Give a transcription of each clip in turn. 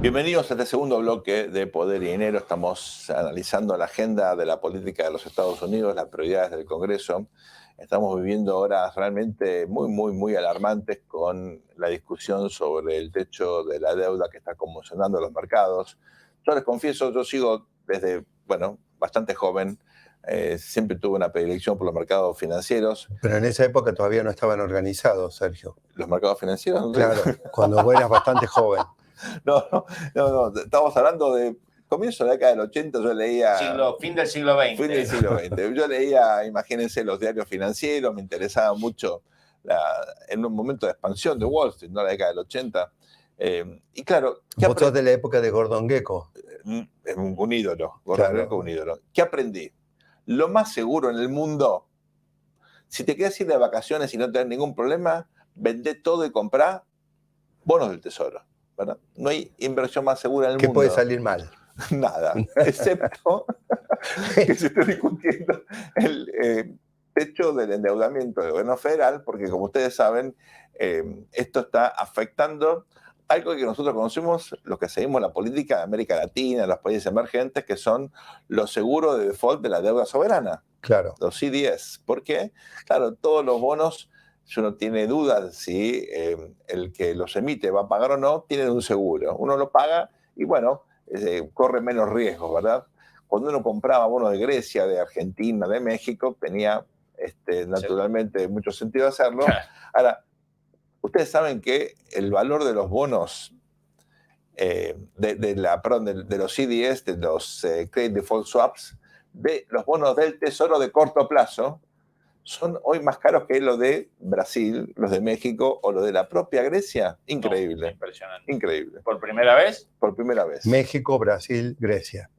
Bienvenidos a este segundo bloque de Poder y Dinero. Estamos analizando la agenda de la política de los Estados Unidos, las prioridades del Congreso. Estamos viviendo horas realmente muy alarmantes con la discusión sobre el techo de la deuda que está conmocionando los mercados. Yo les confieso, yo sigo desde, bastante joven. Siempre tuve una predilección por los mercados financieros. Pero en esa época todavía no estaban organizados, Sergio. ¿Los mercados financieros? Claro, cuando vos eras bastante joven. No, estamos hablando de comienzo de la década del 80, yo leía... Fin del siglo XX. Fin del siglo XX. Yo leía, imagínense, los diarios financieros, me interesaba mucho en un momento de expansión de Wall Street, ¿no? La década del 80. Y claro... Vos sos de la época de Gordon Gekko. Un ídolo, Gordon Gekko, un ídolo. ¿Qué aprendí? Lo más seguro en el mundo, si te quedas ir de vacaciones y no tenés ningún problema, vendé todo y comprá bonos del tesoro. ¿Verdad? No hay inversión más segura en el mundo. ¿Qué puede salir mal? Nada, excepto que se esté discutiendo el techo del endeudamiento del gobierno federal, porque como ustedes saben, esto está afectando algo que nosotros conocemos, los que seguimos la política de América Latina, los países emergentes, que son los seguros de default de la deuda soberana. Claro. Los CDS. ¿Por qué? Claro, todos los bonos, si uno tiene dudas si el que los emite va a pagar o no, tienen un seguro. Uno lo paga y corre menos riesgos, ¿verdad? Cuando uno compraba bonos de Grecia, de Argentina, de México, tenía naturalmente mucho sentido hacerlo. Ahora, ustedes saben que el valor de los bonos, de los CDS, de los Credit Default Swaps, de los bonos del Tesoro de corto plazo, son hoy más caros que los de Brasil, los de México o los de la propia Grecia. Increíble. No, impresionante. Increíble. ¿Por primera vez? Por primera vez. México, Brasil, Grecia.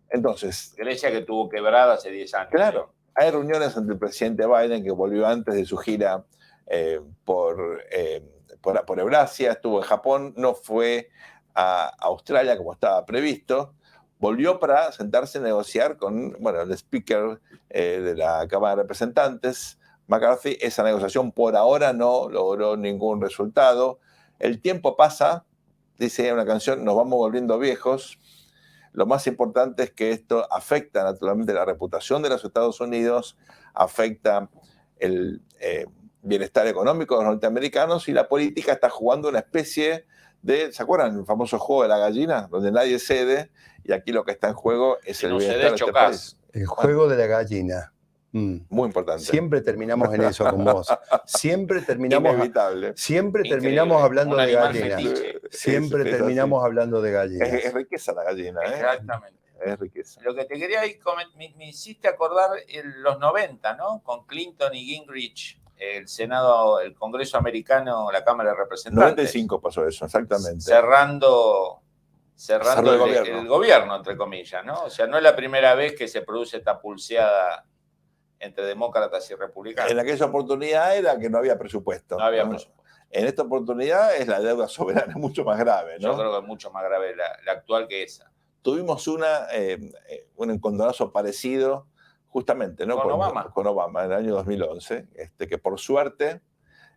Entonces... Grecia que tuvo quebrada hace 10 años. Claro. Hay reuniones entre el presidente Biden, que volvió antes de su gira por Eurasia, estuvo en Japón, no fue a Australia como estaba previsto. Volvió para sentarse a negociar con el speaker de la Cámara de Representantes, McCarthy. Esa negociación por ahora no logró ningún resultado. El tiempo pasa, dice una canción, nos vamos volviendo viejos. Lo más importante es que esto afecta naturalmente la reputación de los Estados Unidos, afecta el bienestar económico de los norteamericanos, y la política está jugando una especie de, ¿se acuerdan el famoso juego de la gallina? Donde nadie cede, y aquí lo que está en juego es el bienestar de este país. El juego de la gallina. Muy importante. Siempre terminamos en eso con vos. Siempre terminamos, inevitable. Siempre terminamos hablando de gallina. Fetiche. Siempre terminamos hablando de gallina. Es riqueza la gallina, ¿eh? Exactamente. Es riqueza. Lo que te quería me hiciste acordar en los 90, ¿no? Con Clinton y Gingrich, el Senado, el Congreso americano, la Cámara de Representantes. 95 pasó eso, exactamente. Cerrando el gobierno, entre comillas, ¿no? O sea, no es la primera vez que se produce esta pulseada entre demócratas y republicanos. En aquella oportunidad era que no había presupuesto. No había presupuesto. En esta oportunidad es la deuda soberana mucho más grave, ¿no? Yo creo que es mucho más grave la actual que esa. Tuvimos un encontronazo parecido justamente, ¿no? Con Obama en el año 2011, que por suerte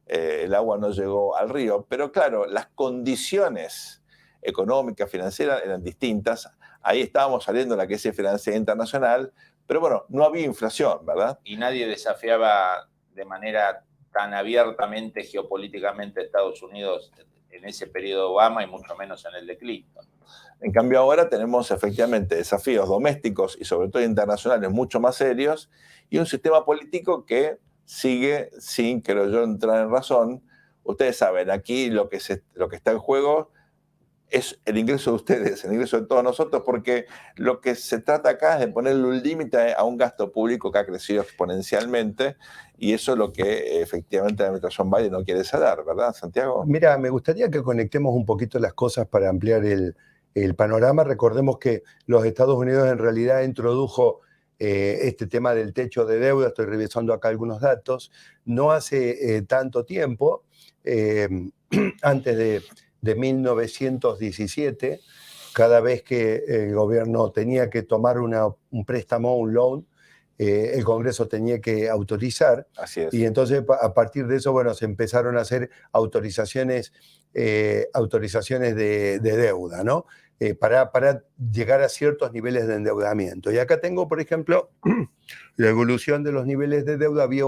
el agua no llegó al río, pero claro, las condiciones económicas, financieras eran distintas. Ahí estábamos saliendo de la crisis financiera internacional, pero no había inflación, ¿verdad? Y nadie desafiaba de manera tan abiertamente geopolíticamente a Estados Unidos en ese periodo de Obama y mucho menos en el de Clinton. En cambio ahora tenemos efectivamente desafíos domésticos y sobre todo internacionales mucho más serios, y un sistema político que sigue sin, creo yo, entrar en razón. Ustedes saben, aquí lo que está en juego es el ingreso de ustedes, el ingreso de todos nosotros, porque lo que se trata acá es de ponerle un límite a un gasto público que ha crecido exponencialmente, y eso es lo que efectivamente la administración Biden no quiere ceder, ¿verdad, Santiago? Mira, me gustaría que conectemos un poquito las cosas para ampliar el panorama. Recordemos que los Estados Unidos en realidad introdujo este tema del techo de deuda. Estoy revisando acá algunos datos. No hace tanto tiempo, antes de 1917, cada vez que el gobierno tenía que tomar un préstamo, un loan, el Congreso tenía que autorizar. Así es. Y entonces a partir de eso, bueno, se empezaron a hacer autorizaciones de deuda, ¿no? Para llegar a ciertos niveles de endeudamiento. Y acá tengo, por ejemplo, la evolución de los niveles de deuda. Había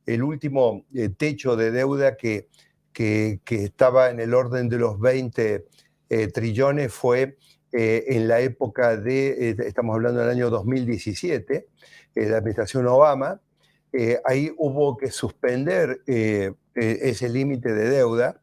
el último techo de deuda que estaba en el orden de los 20 trillones, fue en la época estamos hablando del año 2017, la administración Obama. Ahí hubo que suspender ese límite de deuda.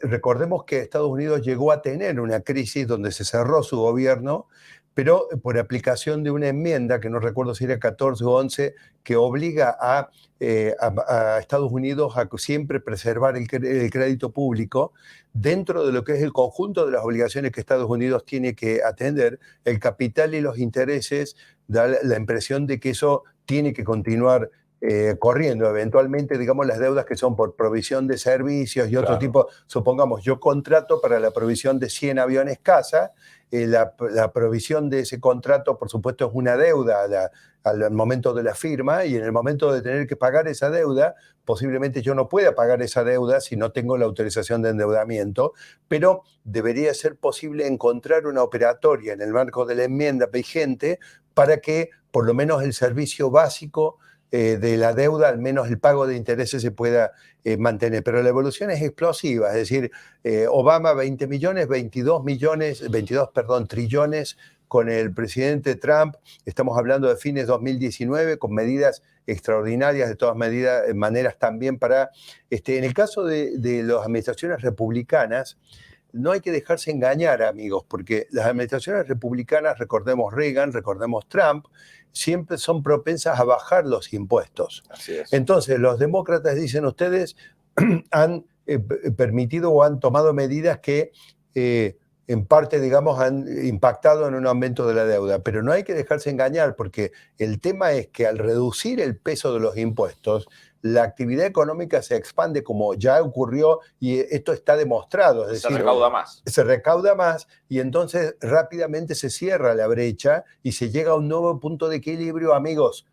Recordemos que Estados Unidos llegó a tener una crisis donde se cerró su gobierno, pero por aplicación de una enmienda, que no recuerdo si era 14 o 11, que obliga a Estados Unidos a siempre preservar el crédito público dentro de lo que es el conjunto de las obligaciones que Estados Unidos tiene que atender. El capital y los intereses da la impresión de que eso tiene que continuar corriendo. Eventualmente, digamos, las deudas que son por provisión de servicios y otro tipo, supongamos, yo contrato para la provisión de 100 aviones caza, la provisión de ese contrato, por supuesto, es una deuda al momento de la firma, y en el momento de tener que pagar esa deuda, posiblemente yo no pueda pagar esa deuda si no tengo la autorización de endeudamiento, pero debería ser posible encontrar una operatoria en el marco de la enmienda vigente para que por lo menos el servicio básico de la deuda, al menos el pago de intereses, se pueda mantener. Pero la evolución es explosiva, es decir, Obama 20 millones, 22 trillones con el presidente Trump. Estamos hablando de fines 2019, con medidas extraordinarias de todas maneras también para... en el caso de las administraciones republicanas, no hay que dejarse engañar, amigos, porque las administraciones republicanas, recordemos Reagan, recordemos Trump, siempre son propensas a bajar los impuestos. Así es. Entonces, los demócratas dicen, ustedes han permitido o han tomado medidas que en parte, digamos, han impactado en un aumento de la deuda, pero no hay que dejarse engañar, porque el tema es que al reducir el peso de los impuestos, la actividad económica se expande, como ya ocurrió, y esto está demostrado. Es decir, se recauda más. Se recauda más, y entonces rápidamente se cierra la brecha y se llega a un nuevo punto de equilibrio, amigos.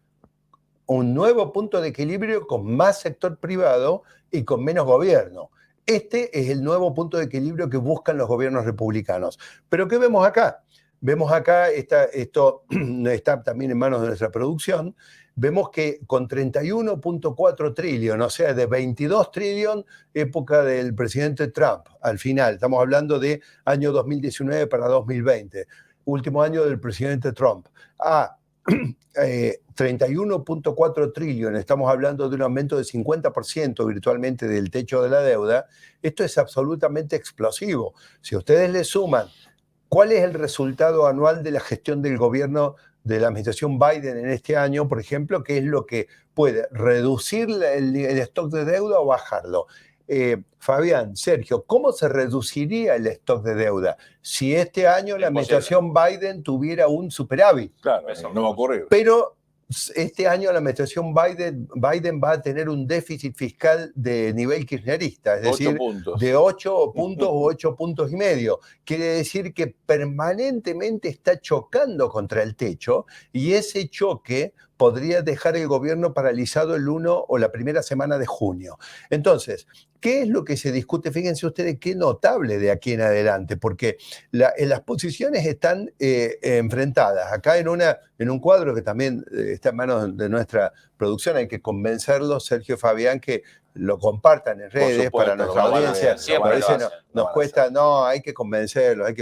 Un nuevo punto de equilibrio con más sector privado y con menos gobierno. Este es el nuevo punto de equilibrio que buscan los gobiernos republicanos. Pero ¿qué vemos acá? Vemos acá, esto está también en manos de nuestra producción, vemos que con 31.4 trillones, o sea, de 22 trillones, época del presidente Trump, al final, estamos hablando de año 2019 para 2020, último año del presidente Trump, 31.4 trillones, estamos hablando de un aumento de 50% virtualmente del techo de la deuda. Esto es absolutamente explosivo. Si ustedes le suman cuál es el resultado anual de la gestión del gobierno de la administración Biden en este año, por ejemplo, qué es lo que puede reducir el stock de deuda o bajarlo. Fabián, Sergio, ¿cómo se reduciría el stock de deuda si este año la administración Biden tuviera un superávit? Claro, eso no va a ocurrir. Pero este año la administración Biden va a tener un déficit fiscal de nivel kirchnerista, es decir, 8 puntos. de 8 puntos o 8 puntos y medio. Quiere decir que permanentemente está chocando contra el techo, y ese choque podría dejar el gobierno paralizado el 1 o la primera semana de junio. Entonces, ¿qué es lo que se discute? Fíjense ustedes qué notable de aquí en adelante, porque las posiciones están enfrentadas. Acá en un cuadro que también está en manos de nuestra producción, hay que convencerlos, Sergio y Fabián, que lo compartan en redes, supuesto, para nuestra audiencia. A veces nos cuesta, hay que convencerlos,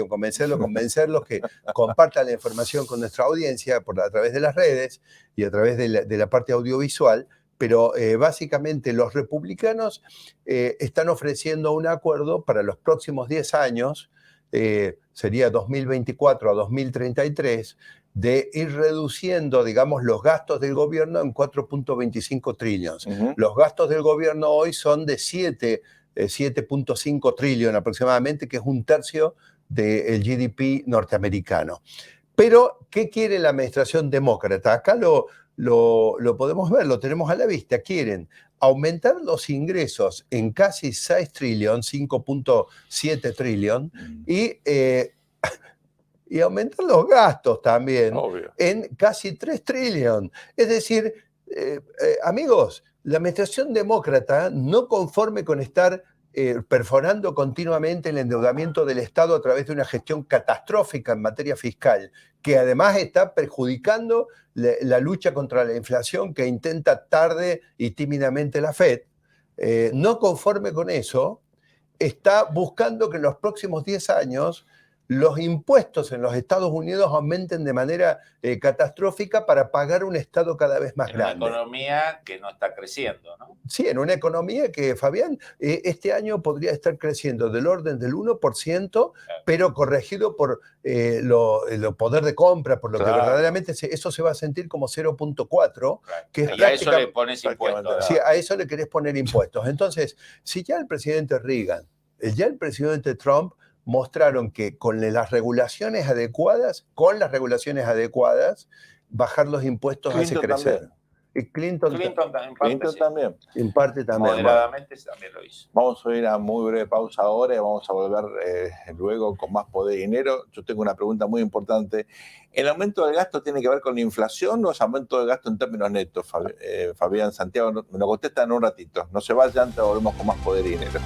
convencerlos que compartan la información con nuestra audiencia a través de las redes y a través de la parte audiovisual. Pero básicamente los republicanos están ofreciendo un acuerdo para los próximos 10 años, sería 2024 a 2033, de ir reduciendo, digamos, los gastos del gobierno en 4.25 trillones. Los gastos del gobierno hoy son de 7.5 trillones aproximadamente, que es un tercio del GDP norteamericano. Pero, ¿qué quiere la administración demócrata? Acá lo podemos ver, lo tenemos a la vista. Quieren aumentar los ingresos en casi 6 trillones, 5.7 trillones, y y aumentar los gastos también, Obvio. en casi 3 trillones. Es decir, amigos, la administración demócrata, no conforme con estar perforando continuamente el endeudamiento del Estado a través de una gestión catastrófica en materia fiscal, que además está perjudicando la lucha contra la inflación que intenta tarde y tímidamente la FED, no conforme con eso, está buscando que en los próximos 10 años los impuestos en los Estados Unidos aumenten de manera catastrófica para pagar un Estado cada vez más grande. En una economía que no está creciendo, ¿no? Sí, en una economía que, Fabián, este año podría estar creciendo del orden del 1%, claro, pero corregido por lo poder de compra, por lo que verdaderamente eso se va a sentir como 0.4. Claro. Que es y a eso le pones impuestos. Sí, a eso le querés poner impuestos. Entonces, si ya el presidente Reagan, ya el presidente Trump mostraron que con las regulaciones adecuadas, bajar los impuestos Clinton hace crecer. También. Y Clinton también. En parte también. Moderadamente también lo hizo. Vamos a ir a muy breve pausa ahora y vamos a volver luego con más poder y dinero. Yo tengo una pregunta muy importante. ¿El aumento del gasto tiene que ver con la inflación o es aumento del gasto en términos netos? Fabián, Santiago, me lo contestan en un ratito. No se vayan, te volvemos con más poder y dinero.